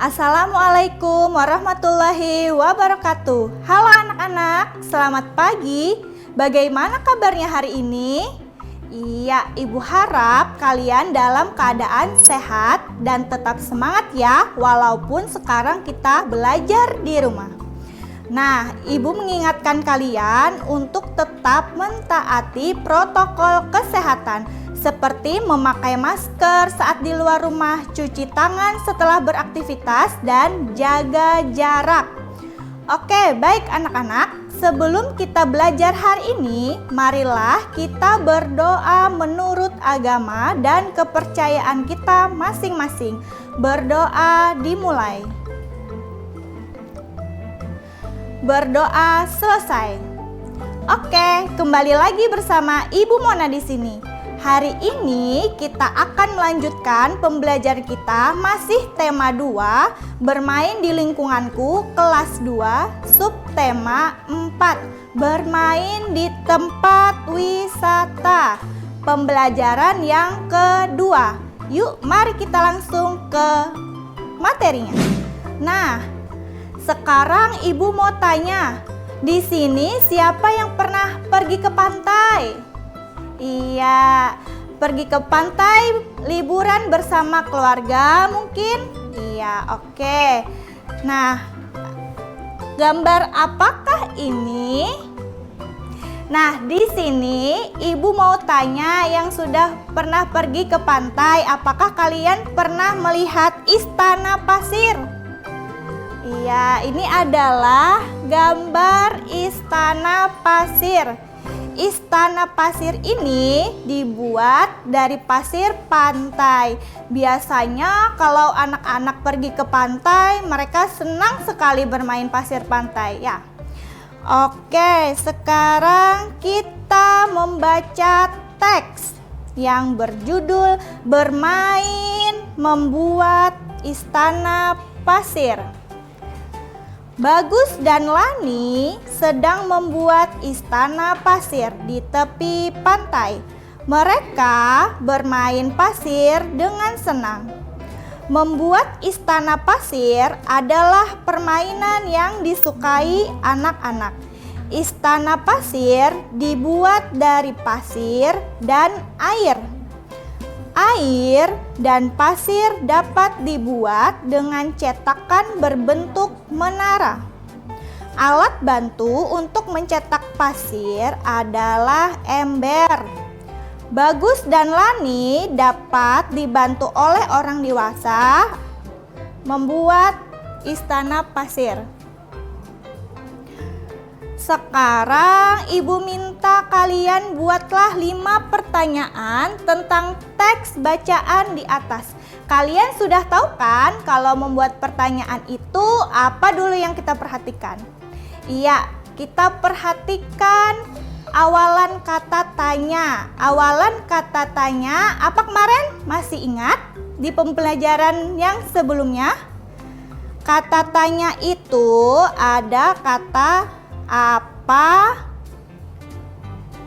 Assalamualaikum warahmatullahi wabarakatuh. Halo anak-anak, selamat pagi. Bagaimana kabarnya hari ini? Iya, Ibu harap kalian dalam keadaan sehat dan tetap semangat ya, walaupun sekarang kita belajar di rumah. Nah, Ibu mengingatkan kalian untuk tetap mentaati protokol kesehatan seperti memakai masker saat di luar rumah, cuci tangan setelah beraktivitas, dan jaga jarak. Oke, baik anak-anak, sebelum kita belajar hari ini, marilah kita berdoa menurut agama dan kepercayaan kita masing-masing. Berdoa dimulai. Berdoa selesai. Oke, kembali lagi bersama Ibu Mona di sini. Hari ini kita akan melanjutkan pembelajaran kita masih tema 2, bermain di lingkunganku, kelas 2, subtema 4, bermain di tempat wisata. Pembelajaran yang kedua. Yuk, mari kita langsung ke materinya. Nah, sekarang Ibu mau tanya, di sini siapa yang pernah pergi ke pantai? Iya, pergi ke pantai liburan bersama keluarga mungkin? Iya, oke. Nah, gambar apakah ini? Nah, di sini Ibu mau tanya yang sudah pernah pergi ke pantai, apakah kalian pernah melihat istana pasir? Iya, ini adalah gambar istana pasir. Istana pasir ini dibuat dari pasir pantai. Biasanya kalau anak-anak pergi ke pantai, mereka senang sekali bermain pasir pantai ya. Oke, sekarang kita membaca teks yang berjudul Bermain Membuat Istana Pasir. Bagus dan Lani sedang membuat istana pasir di tepi pantai. Mereka bermain pasir dengan senang. Membuat istana pasir adalah permainan yang disukai anak-anak. Istana pasir dibuat dari pasir dan air. Air dan pasir dapat dibuat dengan cetakan berbentuk menara. Alat bantu untuk mencetak pasir adalah ember. Bagus dan Lani dapat dibantu oleh orang dewasa membuat istana pasir. Sekarang Ibu minta kalian buatlah 5 pertanyaan tentang teks bacaan di atas. Kalian sudah tahu kan kalau membuat pertanyaan itu apa dulu yang kita perhatikan? Iya, kita perhatikan awalan kata tanya. Awalan kata tanya apa kemarin? Masih ingat di pembelajaran yang sebelumnya? Kata tanya itu ada kata apa,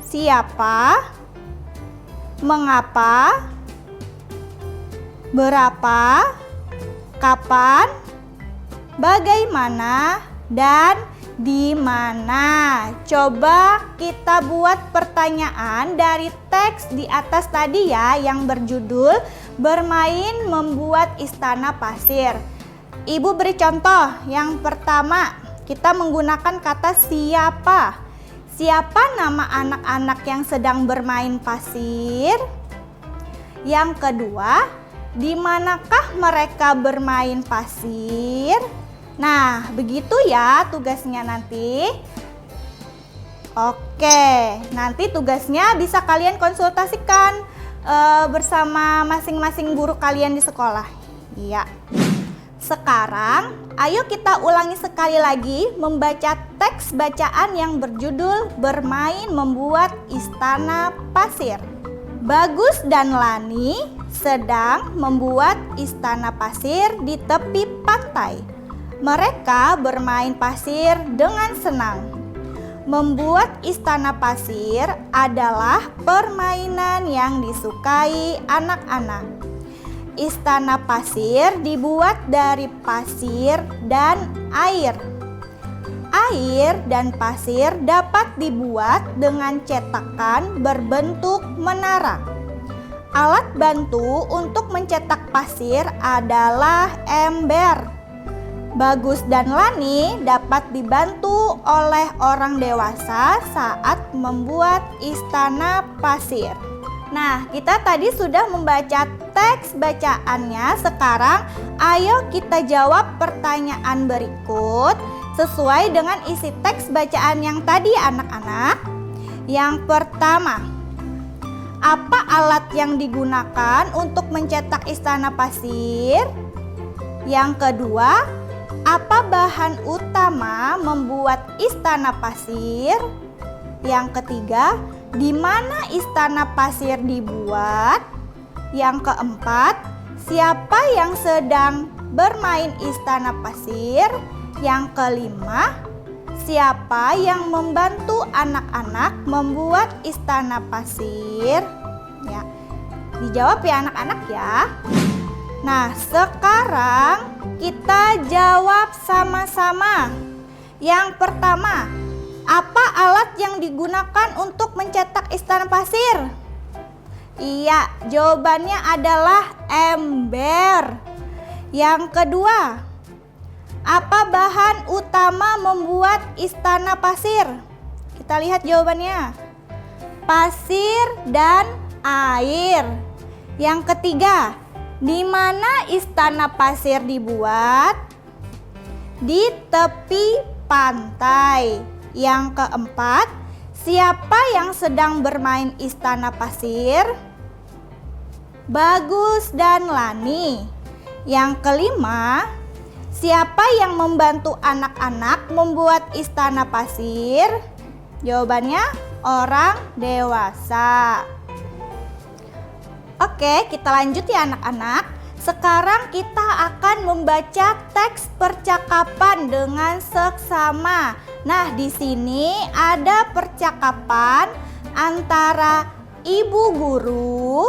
siapa, mengapa, berapa, kapan, bagaimana, dan di mana. Coba kita buat pertanyaan dari teks di atas tadi ya, yang berjudul Bermain Membuat Istana Pasir. Ibu beri contoh. Yang pertama, kita menggunakan kata siapa. Siapa nama anak-anak yang sedang bermain pasir? Yang kedua, di manakah mereka bermain pasir? Nah, begitu ya tugasnya nanti. Oke, nanti tugasnya bisa kalian konsultasikan bersama masing-masing guru kalian di sekolah. Iya. Sekarang, ayo kita ulangi sekali lagi membaca teks bacaan yang berjudul Bermain Membuat Istana Pasir. Bagus dan Lani sedang membuat istana pasir di tepi pantai. Mereka bermain pasir dengan senang. Membuat istana pasir adalah permainan yang disukai anak-anak. Istana pasir dibuat dari pasir dan air. Air dan pasir dapat dibuat dengan cetakan berbentuk menara. Alat bantu untuk mencetak pasir adalah ember. Bagus dan Lani dapat dibantu oleh orang dewasa saat membuat istana pasir. Nah, kita tadi sudah membaca teks bacaannya. Sekarang ayo kita jawab pertanyaan berikut sesuai dengan isi teks bacaan yang tadi anak-anak. Yang pertama, apa alat yang digunakan untuk mencetak istana pasir? Yang kedua, apa bahan utama membuat istana pasir? Yang ketiga, di mana istana pasir dibuat? Yang keempat, siapa yang sedang bermain istana pasir? Yang kelima, siapa yang membantu anak-anak membuat istana pasir? Ya, dijawab ya anak-anak ya. Nah, sekarang kita jawab sama-sama. Yang pertama, apa alat yang digunakan untuk mencetak istana pasir? Iya, jawabannya adalah ember. Yang kedua, apa bahan utama membuat istana pasir? Kita lihat jawabannya. Pasir dan air. Yang ketiga, di mana istana pasir dibuat? Di tepi pantai. Yang keempat, siapa yang sedang bermain istana pasir? Bagus dan Lani. Yang kelima, siapa yang membantu anak-anak membuat istana pasir? Jawabannya orang dewasa. Oke, kita lanjut ya anak-anak. Sekarang kita akan membaca teks percakapan dengan seksama. Nah, di sini ada percakapan antara ibu guru,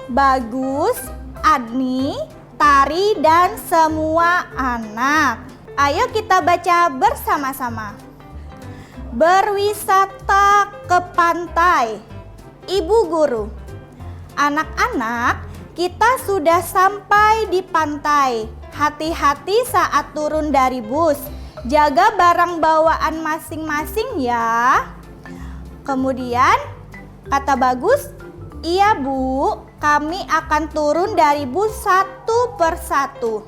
Bagus, Adni, Tari, dan semua anak. Ayo kita baca bersama-sama. Berwisata ke pantai. Ibu guru, anak-anak, kita sudah sampai di pantai. Hati-hati saat turun dari bus. Jaga barang bawaan masing-masing ya. Kemudian kata Bagus, iya Bu, kami akan turun dari bus satu persatu.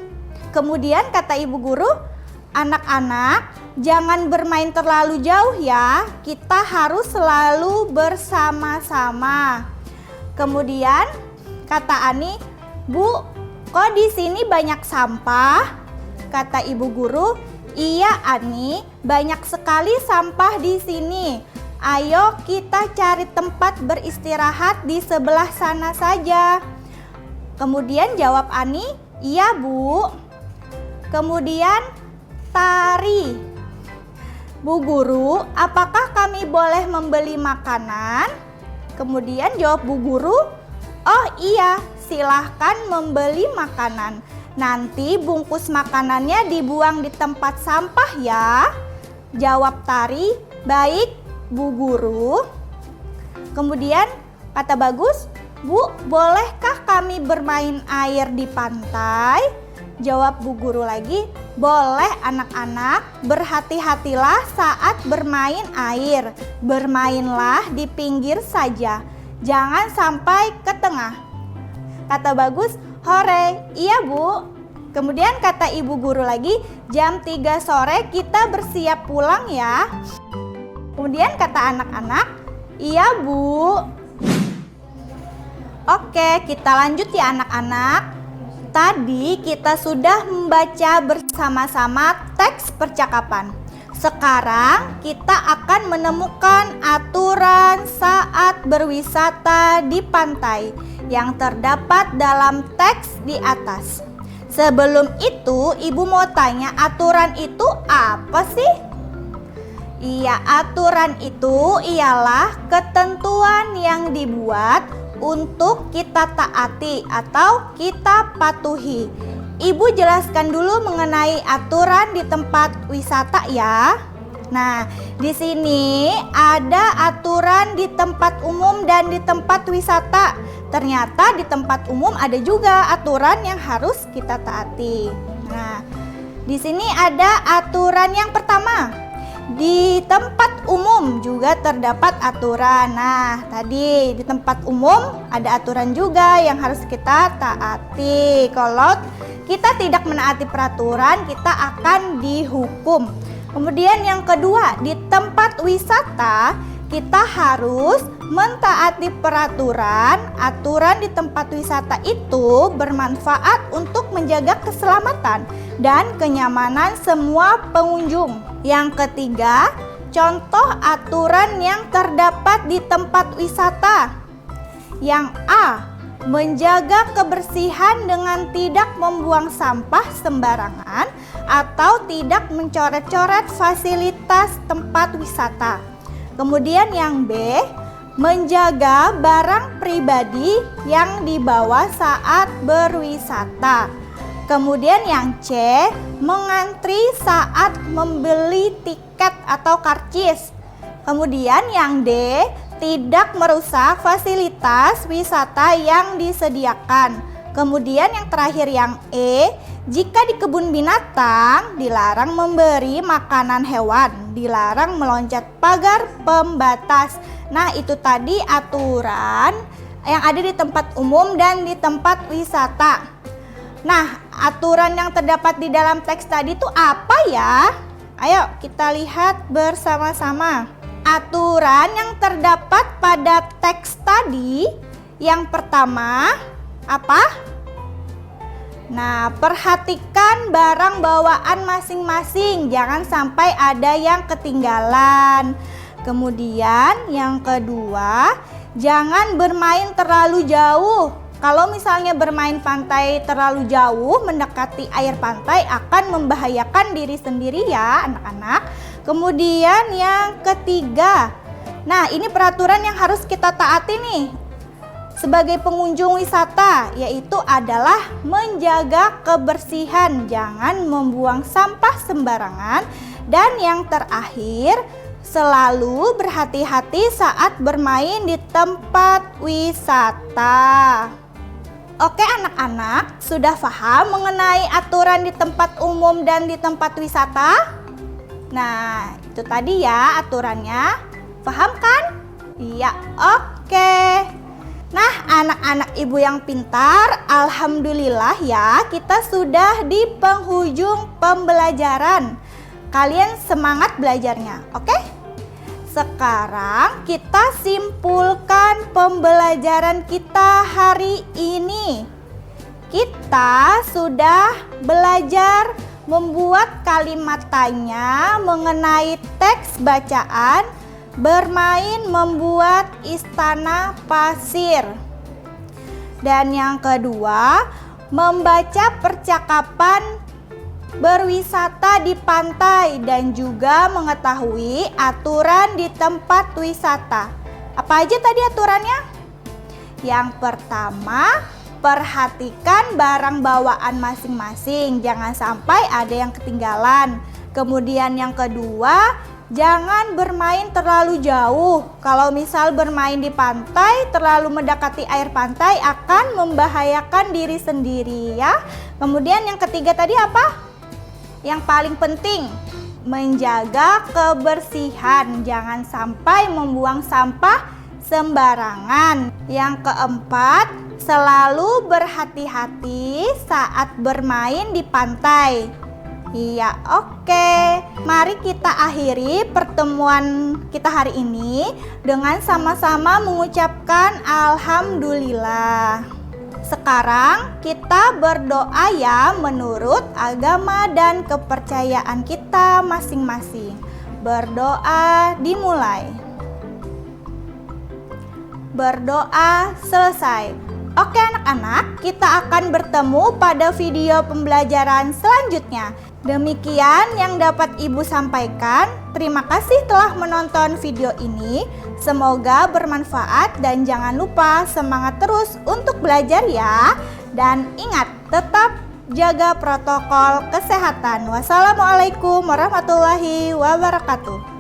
Kemudian kata ibu guru, anak-anak jangan bermain terlalu jauh ya. Kita harus selalu bersama-sama. Kemudian kata Ani, Bu, kok di sini banyak sampah? Kata ibu guru, iya Ani, banyak sekali sampah di sini. Ayo kita cari tempat beristirahat di sebelah sana saja. Kemudian jawab Ani, iya Bu. Kemudian Tari, Bu guru, apakah kami boleh membeli makanan? Kemudian jawab Bu guru, oh iya, silahkan membeli makanan. Nanti bungkus makanannya dibuang di tempat sampah ya. Jawab Tari, baik Bu guru. Kemudian kata Bagus, Bu, bolehkah kami bermain air di pantai? Jawab Bu guru lagi, boleh anak-anak, berhati-hatilah saat bermain air. Bermainlah di pinggir saja, jangan sampai ke tengah. Kata Bagus, hore, iya Bu. Kemudian kata ibu guru lagi, jam 3 sore kita bersiap pulang ya. Kemudian kata anak-anak, iya Bu. Oke, kita lanjut ya anak-anak. Tadi kita sudah membaca bersama-sama teks percakapan. Sekarang kita akan menemukan aturan saat berwisata di pantai yang terdapat dalam teks di atas. Sebelum itu, Ibu mau tanya, aturan itu apa sih? Iya, aturan itu ialah ketentuan yang dibuat untuk kita taati atau kita patuhi. Ibu jelaskan dulu mengenai aturan di tempat wisata ya. Nah, di sini ada aturan di tempat umum dan di tempat wisata. Ternyata di tempat umum ada juga aturan yang harus kita taati. Nah, di sini ada aturan yang pertama. Di tempat umum juga terdapat aturan. Nah, tadi di tempat umum ada aturan juga yang harus kita taati. Kalau kita tidak menaati peraturan, kita akan dihukum. Kemudian yang kedua, di tempat wisata kita harus mentaati peraturan. Aturan di tempat wisata itu bermanfaat untuk menjaga keselamatan dan kenyamanan semua pengunjung. Yang ketiga, contoh aturan yang terdapat di tempat wisata. Yang A, menjaga kebersihan dengan tidak membuang sampah sembarangan atau tidak mencoret-coret fasilitas tempat wisata. Kemudian yang B, menjaga barang pribadi yang dibawa saat berwisata. Kemudian yang C, mengantri saat membeli tiket atau karcis. Kemudian yang D, tidak merusak fasilitas wisata yang disediakan. Kemudian yang terakhir yang E, jika di kebun binatang dilarang memberi makanan hewan, dilarang meloncat pagar pembatas. Nah, itu tadi aturan yang ada di tempat umum dan di tempat wisata. Nah, aturan yang terdapat di dalam teks tadi itu apa ya? Ayo kita lihat bersama-sama. Aturan yang terdapat pada teks tadi, yang pertama apa? Nah, perhatikan barang bawaan masing-masing, jangan sampai ada yang ketinggalan. Kemudian yang kedua, jangan bermain terlalu jauh. Kalau misalnya bermain pantai terlalu jauh, mendekati air pantai akan membahayakan diri sendiri ya anak-anak. Kemudian yang ketiga, nah ini peraturan yang harus kita taati nih sebagai pengunjung wisata, yaitu adalah menjaga kebersihan, jangan membuang sampah sembarangan. Dan yang terakhir, selalu berhati-hati saat bermain di tempat wisata. Oke anak-anak, sudah paham mengenai aturan di tempat umum dan di tempat wisata? Nah, itu tadi ya aturannya. Paham kan? Iya, oke. Nah, anak-anak ibu yang pintar, alhamdulillah ya, kita sudah di penghujung pembelajaran. Kalian semangat belajarnya, oke? Sekarang kita simpulkan pembelajaran kita hari ini. Kita sudah belajar membuat kalimat tanya mengenai teks bacaan, bermain membuat istana pasir. Dan yang kedua, membaca percakapan berwisata di pantai dan juga mengetahui aturan di tempat wisata. Apa aja tadi aturannya? Yang pertama, perhatikan barang bawaan masing-masing, jangan sampai ada yang ketinggalan. Kemudian yang kedua, jangan bermain terlalu jauh. Kalau misal bermain di pantai, terlalu mendekati air pantai akan membahayakan diri sendiri ya. Kemudian yang ketiga tadi apa? Yang paling penting, menjaga kebersihan, jangan sampai membuang sampah sembarangan. Yang keempat, selalu berhati-hati saat bermain di pantai. Iya, oke. Mari kita akhiri pertemuan kita hari ini dengan sama-sama mengucapkan alhamdulillah. Sekarang kita berdoa ya menurut agama dan kepercayaan kita masing-masing. Berdoa dimulai. Berdoa selesai. Oke anak-anak, kita akan bertemu pada video pembelajaran selanjutnya. Demikian yang dapat Ibu sampaikan. Terima kasih telah menonton video ini. Semoga bermanfaat dan jangan lupa semangat terus untuk belajar ya. Dan ingat, tetap jaga protokol kesehatan. Wassalamualaikum warahmatullahi wabarakatuh.